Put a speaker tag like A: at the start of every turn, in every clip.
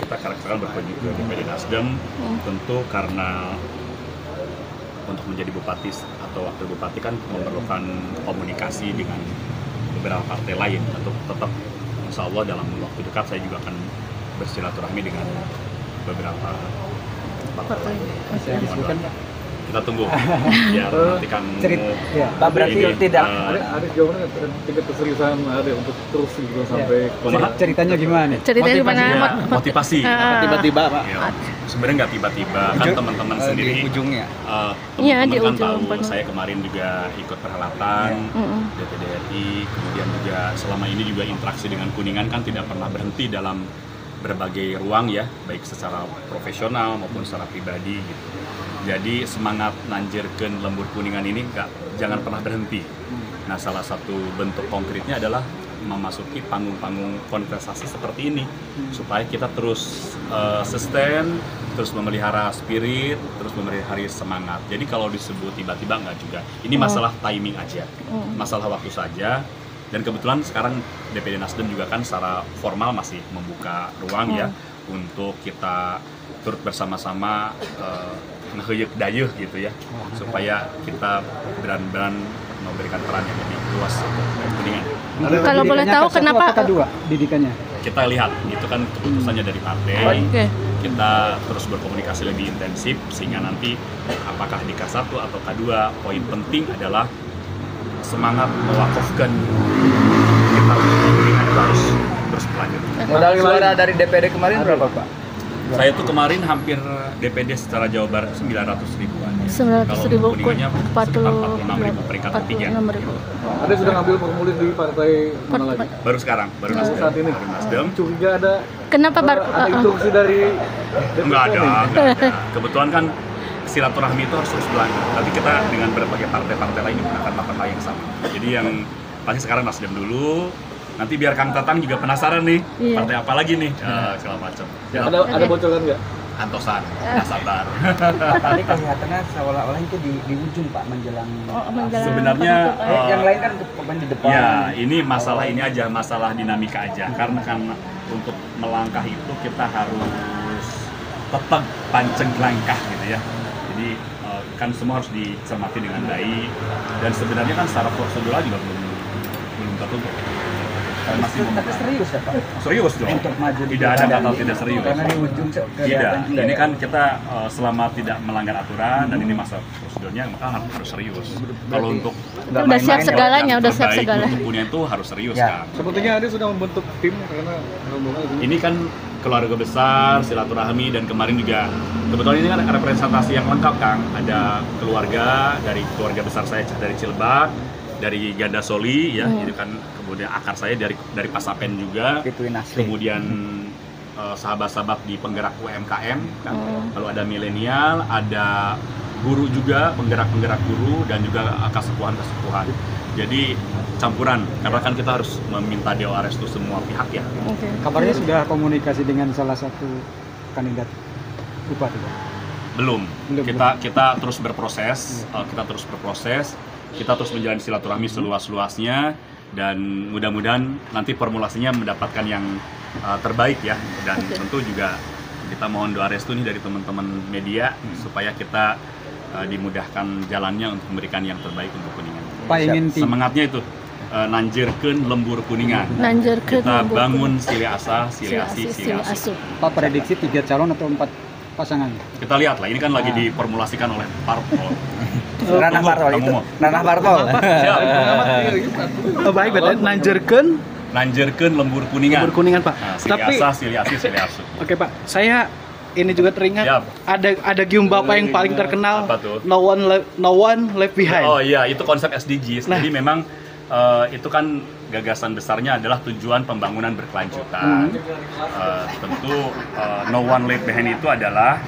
A: kita sekarang berkunjung ke DPD Nasdem, tentu karena untuk menjadi bupati atau wakil bupati kan memerlukan komunikasi dengan beberapa partai lain. Untuk tetap, insya Allah dalam waktu dekat saya juga akan bersilaturahmi dengan beberapa partai. Kita tunggu biar nanti kan
B: Pak berarti tidak
C: ada jawabannya tingkat keseriusan ada untuk terus gitu sampai
B: ceritanya gimana?
D: Ceritanya gimana?
A: Motivasi.
B: Tiba-tiba Pak.
A: Ya, sebenarnya nggak tiba-tiba kan teman-teman sendiri
B: di ujungnya.
A: Teman-teman kan tahu saya kemarin juga ikut perhelatan DPD RI, kemudian juga selama ini juga interaksi dengan Kuningan kan tidak pernah berhenti dalam berbagai ruang ya, baik secara profesional maupun secara pribadi gitu. Jadi semangat nanjirkeun lembur Kuningan ini jangan pernah berhenti. Nah, salah satu bentuk konkretnya adalah memasuki panggung-panggung konversasi seperti ini supaya kita terus sustain, terus memelihara spirit, terus memelihara semangat. Jadi kalau disebut tiba-tiba enggak juga. Ini masalah timing aja, masalah waktu saja. Dan kebetulan sekarang DPD Nasdem juga kan secara formal masih membuka ruang ya untuk kita turut bersama-sama ngehuyuk dayuh gitu ya, supaya kita beran-beran memberikan peran yang lebih luas untuk Kuningan.
D: Kalau boleh tahu kenapa
B: kedua didikannya?
A: Kita lihat, itu kan keputusannya dari partai. Kita terus berkomunikasi lebih intensif sehingga nanti apakah di K1 atau K2, poin penting adalah semangat mewakafkan kita Kuningan itu harus terus berlanjut.
B: Modal suara dari DPD kemarin berapa Pak?
A: Saya tuh kemarin hampir DPD secara Jawa Barat 900 ribuan.
D: 900 ribu,
A: Kalau Kuningannya sekitar 46 ribu, peringkat ketiga.
C: Ada sudah ngambil formulir di partai mana lagi?
A: Baru sekarang, baru Nasdem.
C: Saat ini.
A: Baru Nasdem.
C: Curiga ada.
D: Kenapa
C: Ada instruksi dari.
A: Enggak ada. Kebetulan kan silaturahmi itu harus terus berlanjut. Tapi kita dengan berbagai partai-partai lain menggunakan makna yang sama. Jadi yang pasti sekarang Nasdem dulu. Nanti biar Kang Tatang juga penasaran nih, partai apa lagi nih, segala macam.
C: Ada bocoran nggak?
A: Antosan, nggak sabar.
B: Tadi kelihatannya seolah-olah itu di ujung Pak menjelang.
A: Sebenarnya
B: yang lain kan di depan.
A: Ya, ini masalah ini aja, masalah dinamika aja. Karena kan untuk melangkah itu kita harus tetap panceng langkah gitu ya. Jadi kan semua harus dicermati dengan baik. Dan sebenarnya kan secara prosedural juga belum tertutup.
B: Tapi serius ya Pak?
A: Serius dong. Tidak ada kata tidak serius.
B: Karena di ujung
A: tidak. Ini kan kita selama tidak melanggar aturan dan ini masa prosedurnya maka harus serius. Kalau untuk
D: udah siap segalanya, udah siap segala.
A: Untuk Kuningan itu harus serius kan.
C: Sepertinya ada sudah membentuk tim karena rombongan
A: ini kan keluarga besar, silaturahmi, dan kemarin juga kebetulan ini kan representasi yang lengkap Kang. Ada keluarga dari keluarga besar saya dari Cilebak, dari Ganda Soli ya, itu kan kemudian akar saya dari Pasapen juga, kemudian sahabat-sahabat di penggerak UMKM kan, lalu ada milenial, ada guru juga, penggerak-penggerak guru dan juga kesepuhan-kesepuhan. Jadi campuran, karena kan kita harus meminta doa restu semua pihak ya.
B: Kabarnya sudah komunikasi dengan salah satu kandidat bupati?
A: Belum. Kita terus berproses, kita terus menjalani silaturahmi seluas-luasnya dan mudah-mudahan nanti formulasinya mendapatkan yang terbaik ya. Dan tentu juga kita mohon doa restu nih dari teman-teman media supaya kita dimudahkan jalannya untuk memberikan yang terbaik untuk Kuningan.
B: Pak ingin
A: semangatnya itu nanjirkeun lembur Kuningan. Kita bangun Sili Asa, Sili Asi, Sili Asu.
B: Pak prediksi 3 calon atau 4 pasangan?
A: Kita lihat lah, ini kan lagi diformulasikan oleh parpol.
B: Ranah parpol itu. Ranah parpol.
A: Siap.
E: Baik, berarti
A: nanjirkeun lembur Kuningan.
E: Lembur Kuningan, Pak.
A: Nah, Sili Asa, Sili Asi, Sili Asu.
E: Oke, Pak. Saya ini juga teringat ada gium Bapak yang paling terkenal.
A: Apa tuh?
E: No one left behind.
A: Oh iya, itu konsep SDGs. Jadi memang itu kan gagasan besarnya adalah tujuan pembangunan berkelanjutan. Tentu no one left behind itu adalah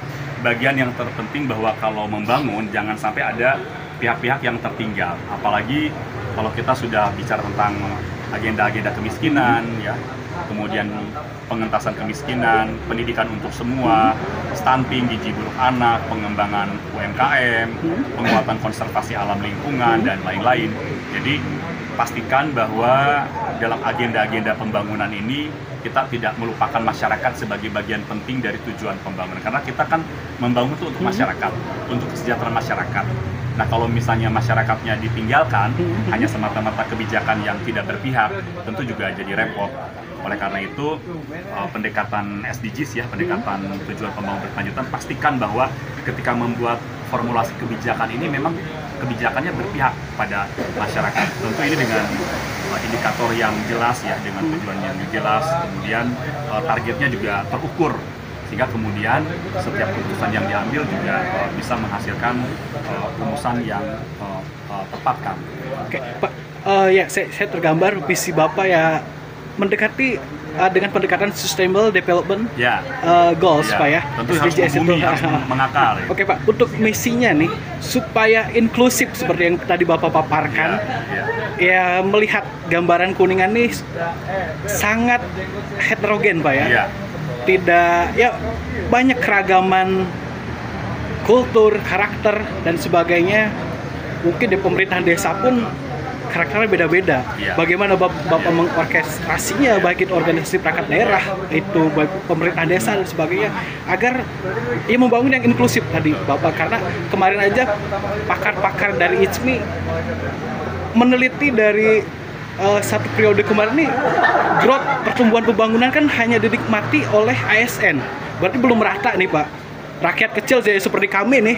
A: bagian yang terpenting bahwa kalau membangun jangan sampai ada pihak-pihak yang tertinggal. Apalagi kalau kita sudah bicara tentang agenda-agenda kemiskinan, ya, kemudian pengentasan kemiskinan, pendidikan untuk semua, stunting, gizi buruk anak, pengembangan UMKM, penguatan konservasi alam lingkungan dan lain-lain. Jadi pastikan bahwa dalam agenda-agenda pembangunan ini kita tidak melupakan masyarakat sebagai bagian penting dari tujuan pembangunan. Karena kita kan membangun itu untuk masyarakat, untuk kesejahteraan masyarakat. Nah, kalau misalnya masyarakatnya ditinggalkan hanya semata-mata kebijakan yang tidak berpihak, tentu juga jadi repot. Oleh karena itu, pendekatan SDGs ya, pendekatan tujuan pembangunan berkelanjutan, pastikan bahwa ketika membuat formulasi kebijakan ini memang kebijakannya berpihak pada masyarakat. Tentu ini dengan indikator yang jelas ya, dengan tujuan yang jelas, kemudian targetnya juga terukur, sehingga kemudian setiap keputusan yang diambil juga bisa menghasilkan rumusan yang tepat kan.
E: Oke, Pak, ya saya tergambar visi Bapak ya mendekati dengan pendekatan Sustainable Development Goals, Pak ya.
A: Tentu harus membumi, harus mengakar. Ya.
E: Oke Pak, untuk misinya nih supaya inklusif seperti yang tadi Bapak paparkan, ya melihat gambaran Kuningan nih sangat heterogen, Pak ya. Tidak, ya banyak keragaman kultur, karakter dan sebagainya. Mungkin di pemerintahan desa pun karakternya beda-beda. Bagaimana Bapak mengorkestrasinya, baik itu organisasi perangkat daerah, itu baik pemerintahan desa dan sebagainya, agar ia membangun yang inklusif tadi Bapak. Karena kemarin aja pakar-pakar dari ICMI meneliti dari satu periode kemarin nih, growth pertumbuhan pembangunan kan hanya dinikmati oleh ASN. Berarti belum merata nih Pak. Rakyat kecil seperti kami nih,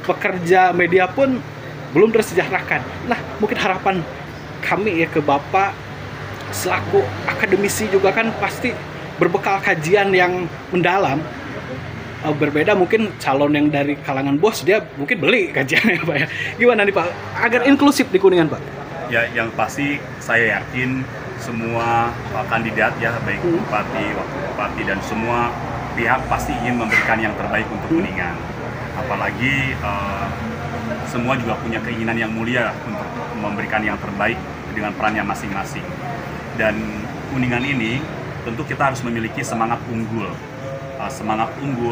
E: pekerja media pun belum tersejahterakan. Nah, mungkin harapan kami ya ke Bapak selaku akademisi juga kan pasti berbekal kajian yang mendalam. Berbeda mungkin calon yang dari kalangan bos, dia mungkin beli kajiannya Pak ya. Gimana nih Pak agar inklusif di Kuningan Pak?
A: Ya, yang pasti saya yakin semua kandidat ya, baik bupati, wakil bupati dan semua pihak pasti ingin memberikan yang terbaik untuk Kuningan. Apalagi semua juga punya keinginan yang mulia untuk memberikan yang terbaik dengan perannya masing-masing. Dan Kuningan ini tentu kita harus memiliki semangat unggul,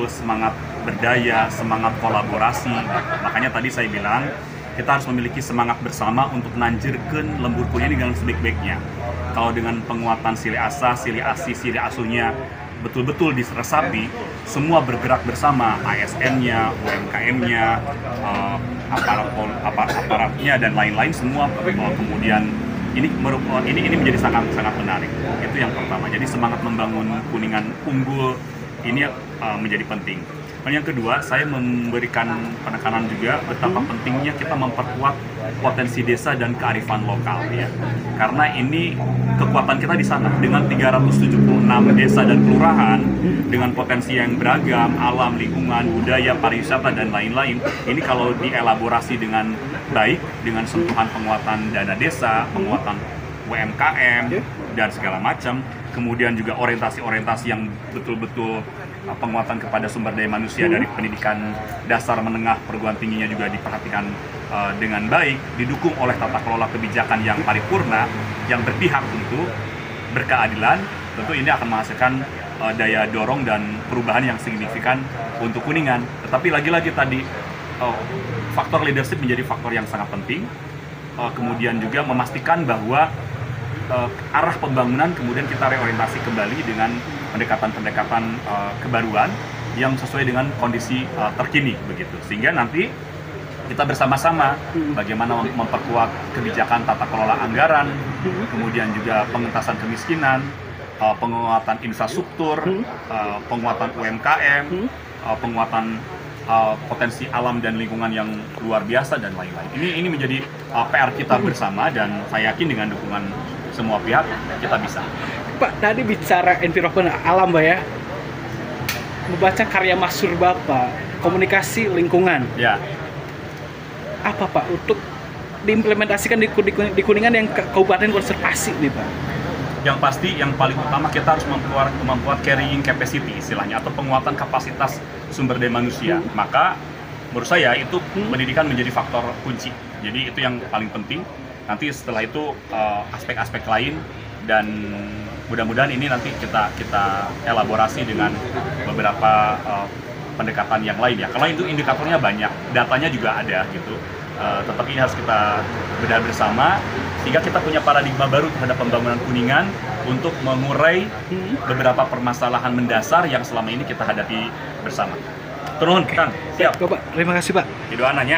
A: semangat berdaya, semangat kolaborasi. Makanya tadi saya bilang kita harus memiliki semangat bersama untuk nanjirkeun lembur Kuningan dengan sebaik-baiknya. Kalau dengan penguatan sili asa, sili asi, sili asuhnya betul-betul diresapi, semua bergerak bersama, ASN-nya, UMKM-nya, aparatnya dan lain-lain semua, kemudian ini menjadi sangat menarik. Itu yang pertama. Jadi semangat membangun Kuningan unggul ini menjadi penting. Dan yang kedua, saya memberikan penekanan juga betapa pentingnya kita memperkuat potensi desa dan kearifan lokal ya. Karena ini kekuatan kita di sana dengan 376 desa dan kelurahan dengan potensi yang beragam, alam, lingkungan, budaya, pariwisata dan lain-lain. Ini kalau dielaborasi dengan baik dengan sentuhan penguatan dana desa, penguatan UMKM dan segala macam, kemudian juga orientasi-orientasi yang betul-betul penguatan kepada sumber daya manusia dari pendidikan dasar, menengah, perguruan tingginya juga diperhatikan dengan baik, didukung oleh tata kelola kebijakan yang paripurna, yang berpihak tentu, berkeadilan, tentu ini akan menghasilkan daya dorong dan perubahan yang signifikan untuk Kuningan. Tetapi lagi-lagi tadi, faktor leadership menjadi faktor yang sangat penting, kemudian juga memastikan bahwa arah pembangunan kemudian kita reorientasi kembali dengan pendekatan-pendekatan kebaruan yang sesuai dengan kondisi terkini begitu, sehingga nanti kita bersama-sama bagaimana memperkuat kebijakan tata kelola anggaran, kemudian juga pengentasan kemiskinan, penguatan infrastruktur, penguatan UMKM, penguatan potensi alam dan lingkungan yang luar biasa dan lain-lain. Ini menjadi PR kita bersama dan saya yakin dengan dukungan semua pihak kita bisa.
E: Pak, tadi bicara environment alam Pak ya, membaca karya masyhur Bapak, komunikasi lingkungan.
A: Ya.
E: Apa Pak untuk diimplementasikan di Kuningan yang kabupaten konservasi nih Pak?
A: Yang pasti, yang paling utama kita harus membuat carrying capacity istilahnya, atau penguatan kapasitas sumber daya manusia. Maka menurut saya itu pendidikan menjadi faktor kunci. Jadi itu yang paling penting. Nanti setelah itu aspek-aspek lain, dan mudah-mudahan ini nanti kita elaborasi dengan beberapa pendekatan yang lain ya. Kalau itu indikatornya banyak, datanya juga ada gitu. Tetapi ini harus kita bedah bersama sehingga kita punya paradigma baru terhadap pembangunan Kuningan untuk mengurai beberapa permasalahan mendasar yang selama ini kita hadapi bersama. Turun, Kang. Siap.
E: Bapak, terima kasih Pak.
A: Di doananya.